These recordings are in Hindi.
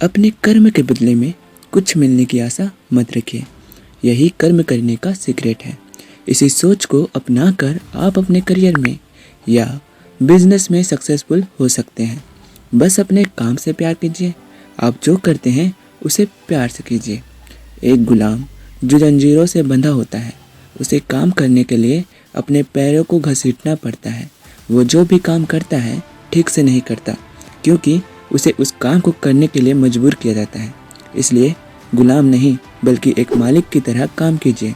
अपने कर्म के बदले में कुछ मिलने की आशा मत रखिए। यही कर्म करने का सीक्रेट है। इसी सोच को अपनाकर आप अपने करियर में या बिजनेस में सक्सेसफुल हो सकते हैं। बस अपने काम से प्यार कीजिए। आप जो करते हैं उसे प्यार से कीजिए। एक गुलाम जो जंजीरों से बंधा होता है, उसे काम करने के लिए अपने पैरों को घसीटना पड़ता है। वो जो भी काम करता है ठीक से नहीं करता, क्योंकि उसे उस काम को करने के लिए मजबूर किया जाता है। इसलिए गुलाम नहीं बल्कि एक मालिक की तरह काम कीजिए।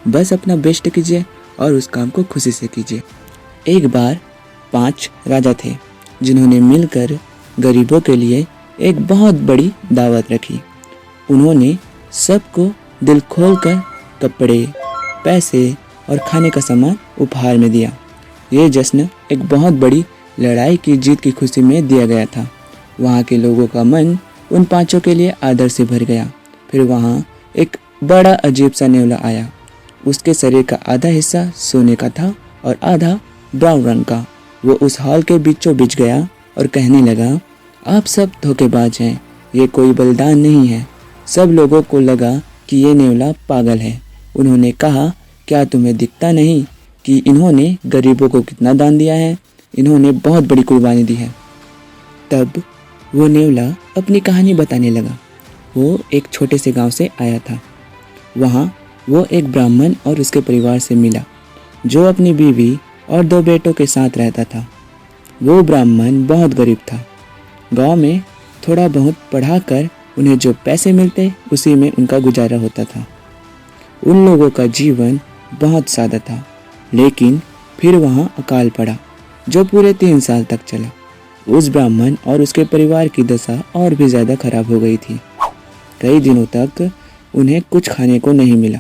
बस अपना बेस्ट कीजिए और उस काम को खुशी से कीजिए। एक बार 5 राजा थे जिन्होंने मिलकर गरीबों के लिए एक बहुत बड़ी दावत रखी। उन्होंने सबको दिल खोलकर कपड़े, पैसे और खाने का सामान उपहार में दिया। ये जश्न एक बहुत बड़ी लड़ाई की जीत की खुशी में दिया गया था। वहाँ के लोगों का मन उन 5 के लिए आदर से भर गया। फिर वहाँ एक बड़ा अजीब सा नेवला आया। उसके शरीर का आधा हिस्सा सोने का था और आधा ब्राउन रंग का। वो उस हॉल के बीचों बीच गया और कहने लगा, आप सब धोखेबाज हैं, ये कोई बलिदान नहीं है। सब लोगों को लगा कि ये नेवला पागल है। उन्होंने कहा, क्या तुम्हें दिखता नहीं कि इन्होंने गरीबों को कितना दान दिया है? इन्होंने बहुत बड़ी कुर्बानी दी है। तब वो नेवला अपनी कहानी बताने लगा। वो एक छोटे से गांव से आया था। वहाँ वो एक ब्राह्मण और उसके परिवार से मिला जो अपनी बीवी और 2 बेटों के साथ रहता था। वो ब्राह्मण बहुत गरीब था। गांव में थोड़ा बहुत पढ़ाकर उन्हें जो पैसे मिलते उसी में उनका गुजारा होता था। उन लोगों का जीवन बहुत सादा था। लेकिन फिर वहाँ अकाल पड़ा जो पूरे 3 साल तक चला। उस ब्राह्मण और उसके परिवार की दशा और भी ज़्यादा खराब हो गई थी। कई दिनों तक उन्हें कुछ खाने को नहीं मिला।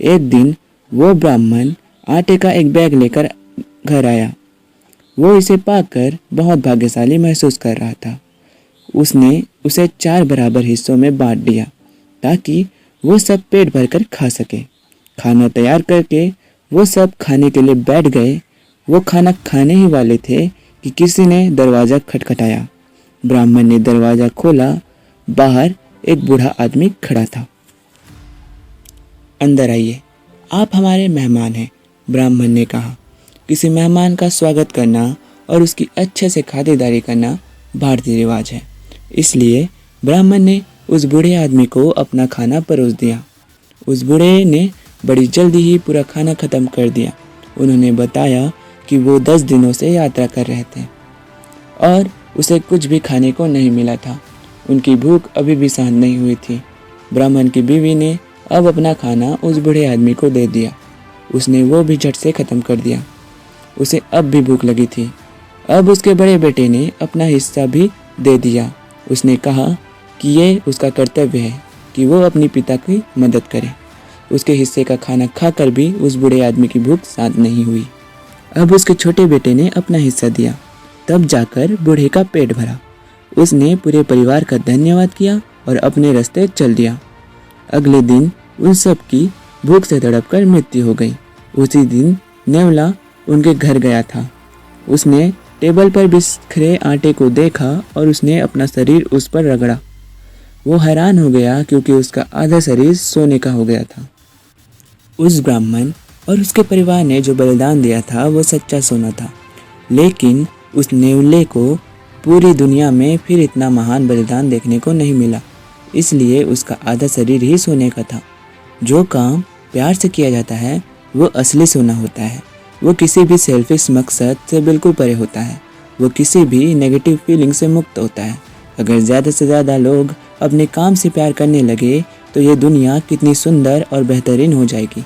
एक दिन वो ब्राह्मण आटे का एक बैग लेकर घर आया। वो इसे पाकर बहुत भाग्यशाली महसूस कर रहा था। उसने उसे 4 बराबर हिस्सों में बांट दिया ताकि वो सब पेट भरकर खा सके। खाना तैयार करके वो सब खाने के लिए बैठ गए। वो खाना खाने ही वाले थे कि किसी ने दरवाज़ा खटखटाया। ब्राह्मण ने दरवाज़ा खोला। बाहर एक बूढ़ा आदमी खड़ा था। अंदर आइए, आप हमारे मेहमान हैं, ब्राह्मण ने कहा। किसी मेहमान का स्वागत करना और उसकी अच्छे से खातिरदारी करना भारतीय रिवाज है। इसलिए ब्राह्मण ने उस बूढ़े आदमी को अपना खाना परोस दिया। उस बूढ़े ने बड़ी जल्दी ही पूरा खाना ख़त्म कर दिया। उन्होंने बताया कि वो 10 दिनों से यात्रा कर रहे थे और उसे कुछ भी खाने को नहीं मिला था। उनकी भूख अभी भी शांत नहीं हुई थी। ब्राह्मण की बीवी ने अब अपना खाना उस बूढ़े आदमी को दे दिया। उसने वो भी झट से ख़त्म कर दिया। उसे अब भी भूख लगी थी। अब उसके बड़े बेटे ने अपना हिस्सा भी दे दिया। उसने कहा कि ये उसका कर्तव्य है कि वो अपनी पिता की मदद करे। उसके हिस्से का खाना खाकर भी उस बूढ़े आदमी की भूख शांत नहीं हुई। अब उसके छोटे बेटे ने अपना हिस्सा दिया। तब जाकर बूढ़े का पेट भरा। उसने पूरे परिवार का धन्यवाद किया और अपने रास्ते चल दिया। अगले दिन उन सब की भूख से तड़पकर मृत्यु हो गई। उसी दिन नेवला उनके घर गया था। उसने टेबल पर बिखरे आटे को देखा और उसने अपना शरीर उस पर रगड़ा। वो हैरान हो गया क्योंकि उसका आधा शरीर सोने का हो गया था। उस ब्राह्मण और उसके परिवार ने जो बलिदान दिया था वो सच्चा सोना था। लेकिन उस नेवले को पूरी दुनिया में फिर इतना महान बलिदान देखने को नहीं मिला। इसलिए उसका आधा शरीर ही सोने का था। जो काम प्यार से किया जाता है वो असली सोना होता है। वो किसी भी सेल्फिश मकसद से बिल्कुल परे होता है। वो किसी भी नेगेटिव फीलिंग से मुक्त होता है। अगर ज़्यादा से ज़्यादा लोग अपने काम से प्यार करने लगे तो ये दुनिया कितनी सुंदर और बेहतरीन हो जाएगी।